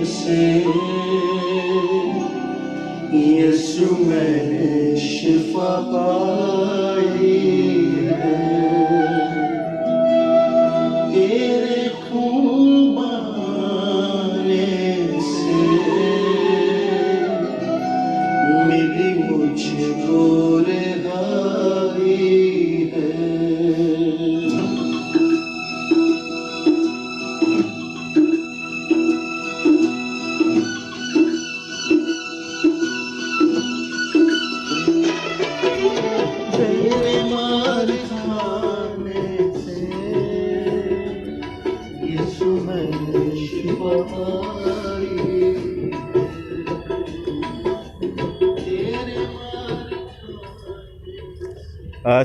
से यीशु मैंने शिफा पाई है। तेरे खून बहाने से मिली मुझको रिहाई है।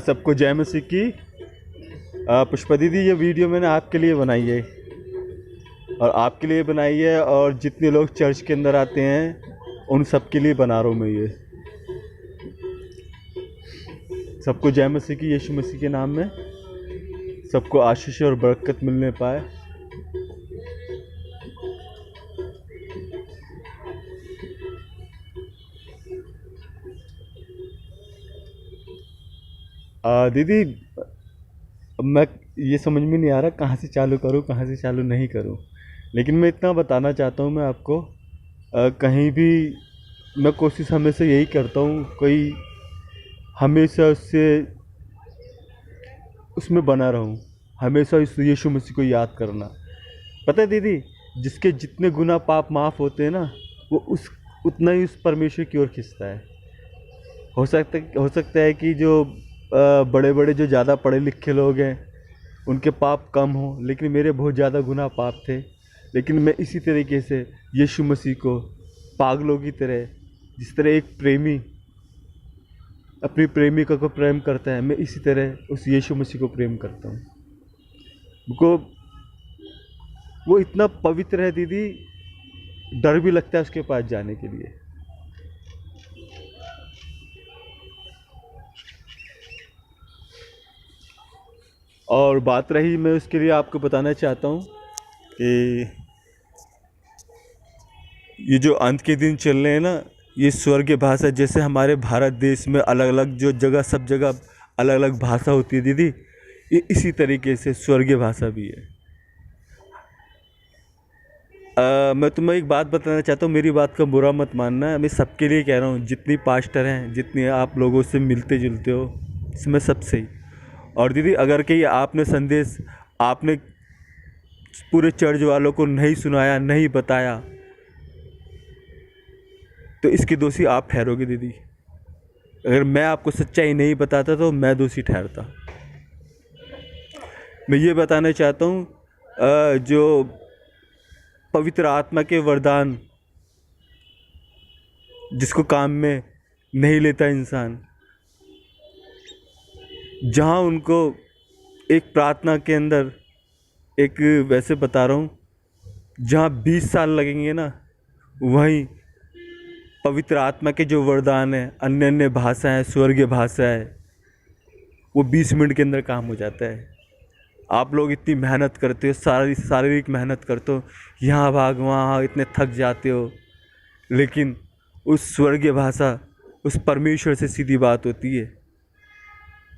सबको जय मसीह की। पुष्पा दीदी, ये वीडियो मैंने आपके लिए बनाई है और आपके लिए बनाई है, और जितने लोग चर्च के अंदर आते हैं उन सब के लिए बना रहा हूँ मैं ये। सबको जय मसीह की। यीशु मसीह के नाम में सबको आशीष और बरकत मिलने पाए। दीदी, मैं ये समझ में नहीं आ रहा कहाँ से चालू करूँ कहाँ से चालू नहीं करूँ, लेकिन मैं इतना बताना चाहता हूँ मैं आपको। कहीं भी मैं कोशिश हमेशा यही करता हूँ, कोई हमेशा उसमें बना रहूँ, हमेशा इस यीशु मसीह को याद करना। पता है दीदी, जिसके जितने गुनाह पाप माफ़ होते हैं ना, वो उतना ही उस परमेश्वर की ओर खींचता है। हो सकता है कि जो बड़े बड़े जो ज़्यादा पढ़े लिखे लोग हैं उनके पाप कम हो, लेकिन मेरे बहुत ज़्यादा गुनाह पाप थे। लेकिन मैं इसी तरीके से यीशु मसीह को पागलों की तरह, जिस तरह एक प्रेमी अपनी प्रेमिका को प्रेम करता है, मैं इसी तरह उस यीशु मसीह को प्रेम करता हूँ। वो इतना पवित्र है दीदी, डर भी लगता है उसके पास जाने के लिए। और बात रही, मैं उसके लिए आपको बताना चाहता हूँ कि ये जो अंत के दिन चल रहे हैं ना, ये स्वर्गीय भाषा, जैसे हमारे भारत देश में अलग अलग जो जगह, सब जगह अलग अलग भाषा होती है दीदी, ये इसी तरीके से स्वर्गीय भाषा भी है। मैं तुम्हें एक बात बताना चाहता हूँ, मेरी बात का बुरा मत मानना, मैं सबके लिए कह रहा हूँ, जितनी पास्टर हैं, जितनी आप लोगों से मिलते जुलते हो, इसमें सबसे ही। और दीदी, अगर कहीं आपने संदेश आपने पूरे चर्च वालों को नहीं सुनाया, नहीं बताया, तो इसके दोषी आप ठहरोगे दीदी। अगर मैं आपको सच्चाई नहीं बताता तो मैं दोषी ठहरता। मैं ये बताना चाहता हूँ, जो पवित्र आत्मा के वरदान जिसको काम में नहीं लेता इंसान, जहाँ उनको एक प्रार्थना के अंदर, एक वैसे बता रहा हूँ, जहाँ 20 साल लगेंगे ना, वहीं पवित्र आत्मा के जो वरदान है, अन्य अन्य भाषाएं, स्वर्गीय भाषा है, वो 20 मिनट के अंदर काम हो जाता है। आप लोग इतनी मेहनत करते हो, शारीरिक मेहनत करते हो, यहाँ भाग वहाँ, इतने थक जाते हो, लेकिन उस स्वर्गीय भाषा, उस परमेश्वर से सीधी बात होती है।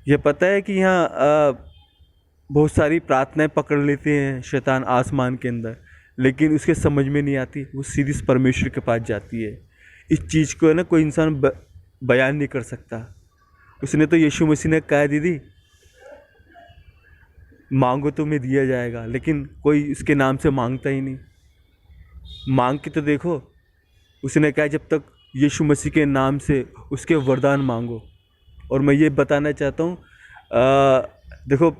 ये पता है कि यहाँ बहुत सारी प्रार्थनाएं पकड़ लेते हैं शैतान आसमान के अंदर, लेकिन उसके समझ में नहीं आती, वो सीधी परमेश्वर के पास जाती है। इस चीज़ को है ना, कोई इंसान बयान नहीं कर सकता। उसने तो यीशु मसीह ने कहा दीदी, मांगो तो तुम्हें दिया जाएगा, लेकिन कोई उसके नाम से मांगता ही नहीं। मांग के तो देखो, उसने कहा जब तक यीशु मसीह के नाम से उसके वरदान मांगो। और मैं ये बताना चाहता हूँ, देखो,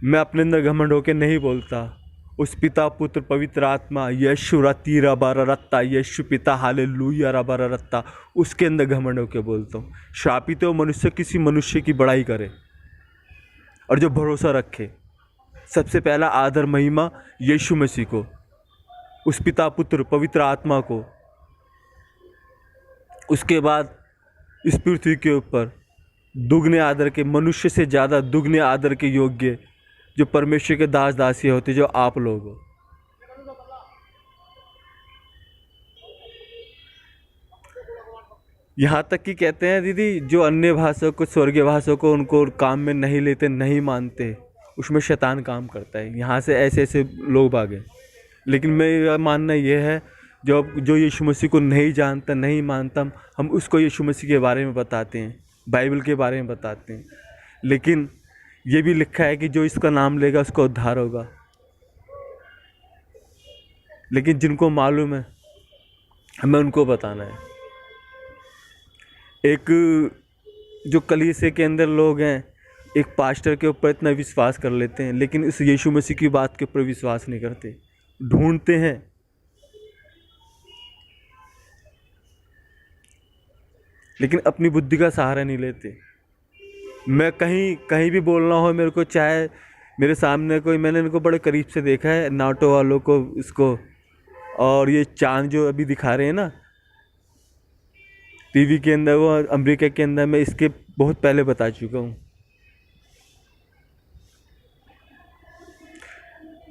मैं अपने अंदर घमंड होकर नहीं बोलता। उस पिता पुत्र पवित्र आत्मा यीशु रत्ती रबारा रत्ता, यीशु पिता हालेलुया रबारा रत्ता, उसके अंदर घमंड होकर बोलता हूँ। श्रापित हो मनुष्य किसी मनुष्य की बड़ाई करे और जो भरोसा रखे, सबसे पहला आदर महिमा यीशु मसीह को, उस पिता पुत्र पवित्र आत्मा को। उसके बाद इस पृथ्वी के ऊपर दुगने आदर के, मनुष्य से ज़्यादा दुगने आदर के योग्य जो परमेश्वर के दास दासी होते, जो आप लोग हो। यहाँ तक कि कहते हैं दीदी, जो अन्य भाषा को, स्वर्गीय भाषा को उनको काम में नहीं लेते, नहीं मानते, उसमें शैतान काम करता है। यहाँ से ऐसे ऐसे लोग भागे। लेकिन मेरा मानना ये है, जो यीशु मसीह को नहीं जानता, नहीं मानता, हम उसको यीशु मसीह के बारे में बताते हैं, बाइबल के बारे में बताते हैं। लेकिन ये भी लिखा है कि जो इसका नाम लेगा उसका उद्धार होगा। लेकिन जिनको मालूम है, हमें उनको बताना है। एक जो कलीसिया के अंदर लोग हैं, एक पास्टर के ऊपर इतना विश्वास कर लेते हैं, लेकिन इस यीशु मसीह की बात के ऊपर विश्वास नहीं करते, ढूंढते हैं। लेकिन अपनी बुद्धि का सहारा नहीं लेते। मैं कहीं भी बोलना हो मेरे को, चाहे मेरे सामने कोई, मैंने इनको बड़े करीब से देखा है, नाटो वालों को, इसको, और ये चांद जो अभी दिखा रहे हैं ना टीवी के अंदर, वो अमेरिका के अंदर, मैं इसके बहुत पहले बता चुका हूँ।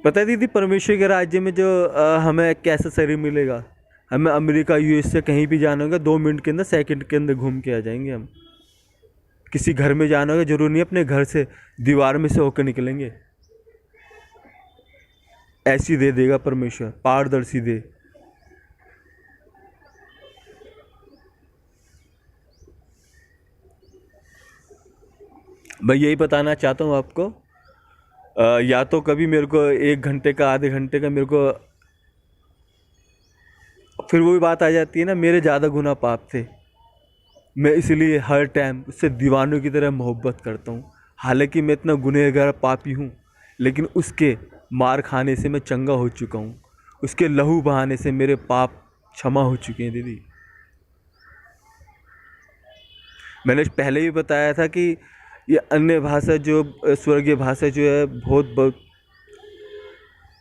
पता है दीदी, परमेश्वर के राज्य में जो हमें कैसा शरीर मिलेगा, हमें अमेरिका, यूएस से कहीं भी जाना होगा, 2 मिनट के अंदर, सेकंड के अंदर घूम के आ जाएंगे हम। किसी घर में जाना होगा, जरूरी नहीं अपने घर से दीवार में से होकर निकलेंगे। ऐसी दे देगा परमेश्वर, पारदर्शी दे। मैं यही बताना चाहता हूँ आपको। या तो कभी मेरे को 1 घंटे का, आधे घंटे का मेरे को, फिर वही बात आ जाती है ना, मेरे ज़्यादा गुनाह पाप थे, मैं इसलिए हर टाइम उससे दीवानों की तरह मोहब्बत करता हूँ। हालांकि मैं इतना गुनहगार पापी हूँ, लेकिन उसके मार खाने से मैं चंगा हो चुका हूँ। उसके लहू बहाने से मेरे पाप क्षमा हो चुके हैं दीदी। मैंने पहले भी बताया था कि ये अन्य भाषा, जो स्वर्गीय भाषा जो है, बहुत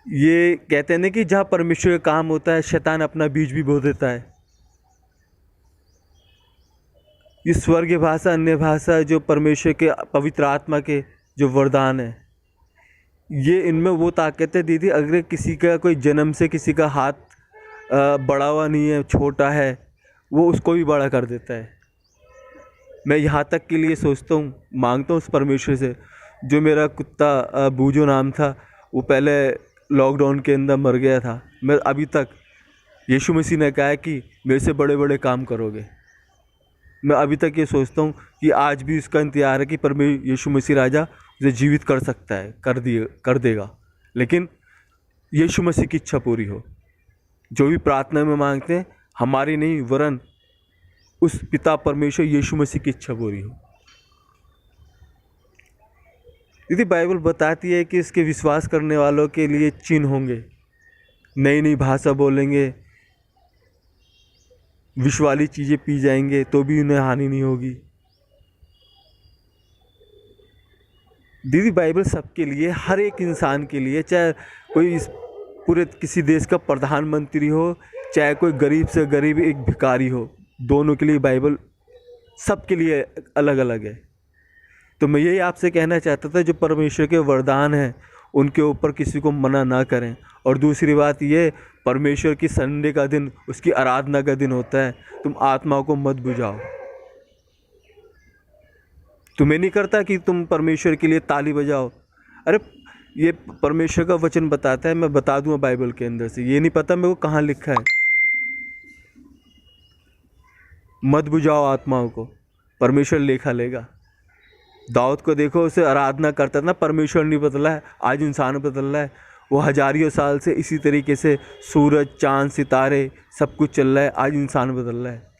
ये कहते हैं ना कि जहाँ परमेश्वर का काम होता है, शैतान अपना बीज भी बो देता है। ये स्वर्गीय भाषा, अन्य भाषा, जो परमेश्वर के पवित्र आत्मा के जो वरदान है, ये इनमें वो ताकत है दीदी। अगर किसी का कोई जन्म से किसी का हाथ बड़ा हुआ नहीं है, छोटा है, वो उसको भी बड़ा कर देता है। मैं यहाँ तक के लिए सोचता हूँ, मांगता हूँ उस परमेश्वर से। जो मेरा कुत्ता बूजो नाम था, वो पहले लॉकडाउन के अंदर मर गया था। मैं अभी तक, यीशु मसीह ने कहा है कि मेरे से बड़े बड़े काम करोगे। मैं अभी तक ये सोचता हूँ कि आज भी उसका इंतजार है कि परमेश्वर यीशु मसीह राजा उसे जीवित कर सकता है, कर देगा। लेकिन यीशु मसीह की इच्छा पूरी हो। जो भी प्रार्थना में मांगते हैं, हमारी नहीं वरन उस पिता परमेश्वर यीशु मसीह की इच्छा पूरी हो। यदि बाइबल बताती है कि इसके विश्वास करने वालों के लिए चिन्ह होंगे, नई नई भाषा बोलेंगे, विष वाली चीज़ें पी जाएंगे तो भी उन्हें हानि नहीं होगी। दीदी बाइबल सबके लिए, हर एक इंसान के लिए, चाहे कोई इस पूरे किसी देश का प्रधानमंत्री हो, चाहे कोई गरीब से गरीब एक भिखारी हो, दोनों के लिए बाइबल सबके लिए अलग अलग है। तो मैं यही आपसे कहना चाहता था, जो परमेश्वर के वरदान हैं उनके ऊपर किसी को मना ना करें। और दूसरी बात ये, परमेश्वर की संडे का दिन उसकी आराधना का दिन होता है, तुम आत्मा को मत बुझाओ। तुम्हें नहीं करता कि तुम परमेश्वर के लिए ताली बजाओ। अरे ये परमेश्वर का वचन बताता है, मैं बता दूंगा बाइबल के अंदर से, ये नहीं पता मेरे को कहाँ लिखा है। मत बुझाओ आत्माओं को, परमेश्वर लेखा लेगा। दाऊद को देखो, उसे आराधना करता था ना, परमेश्वर नहीं बदला है, आज इंसान बदल रहा है। वो हजारियों साल से इसी तरीके से सूरज, चांद, सितारे सब कुछ चल रहा है, आज इंसान बदल रहा है।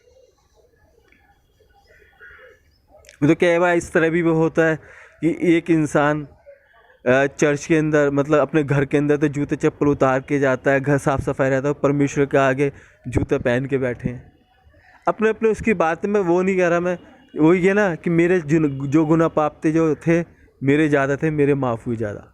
तो क्या है, इस तरह भी होता है कि एक इंसान चर्च के अंदर, मतलब अपने घर के अंदर तो जूते चप्पल उतार के जाता है, घर साफ सफाई रहता है, परमेश्वर के आगे जूते पहन के बैठे हैं। अपने अपने उसकी बात में वो नहीं कह रहा, मैं वही है ना कि मेरे जो गुनाह पाप थे जो थे मेरे ज़्यादा थे, मेरे माफ़ हुए ज़्यादा।